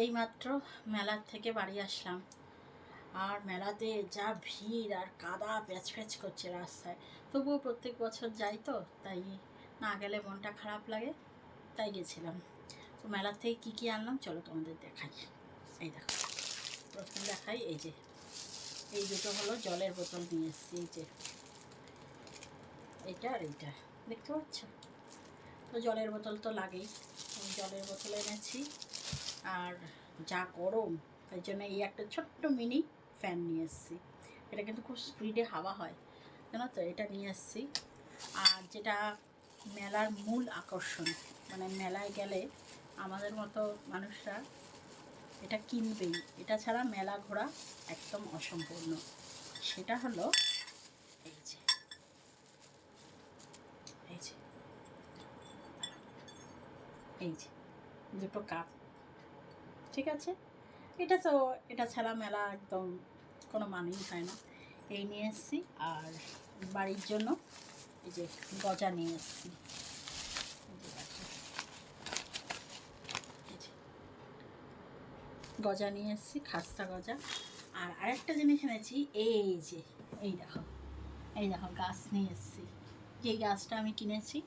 এইমাত্র মেলার থেকে বাড়ি আসলাম, আর মেলাতে যা ভিড় আর কাদা প্যাচ প্যাচ করছে রাস্তায়। তবুও প্রত্যেক বছর যাই তো, তাই না গেলে মনটা খারাপ লাগে, তাই গেছিলাম। তো মেলার থেকে কী কী আনলাম চলো তোমাদের দেখাই। এই দেখো, প্রথমে দেখাই এই দুটো হলো জলের বোতল নিয়ে এসেছি। এই যে এইটা আর এইটা দেখতে পাচ্ছ, তো জলের বোতল তো লাগেই, আমি জলের বোতল এনেছি। আর যা গরম, তাই জন্য এই একটা ছোট্ট মিনি ফ্যান নিয়ে এসেছি। এটা কিন্তু খুব স্পিডে হাওয়া হয়, জানো তো, এটা নিয়ে এসেছি। আর যেটা মেলার মূল আকর্ষণ, মানে মেলায় গেলে আমাদের মতো মানুষরা এটা কিনবেই, এটা ছাড়া মেলা ঘোরা একদম অসম্পূর্ণ। সেটা হলো এই যে এই যে এই যে দুটো কাপ, ঠিক আছে। এটা ছাড়া মেলা একদম কোনো মানেই হয় না। এই নিয়ে এসেছি। আর বাড়ির জন্য এই যে গজা নিয়ে এসেছি, গজা নিয়ে এসেছি, খাস্তা গজা। আর আরেকটা জিনিস এনেছি, এই দেখো গাছ নিয়ে এসেছি। যে গাছটা আমি কিনেছি,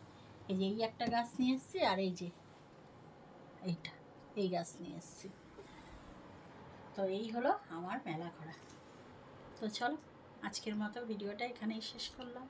এই একটা গাছ নিয়ে এসেছি, আর এই গাছ নিয়ে এসেছি। তো এই হলো আমার মেলা ঘোরা। তো চলো, আজকের মতো ভিডিওটা এখানেই শেষ করলাম।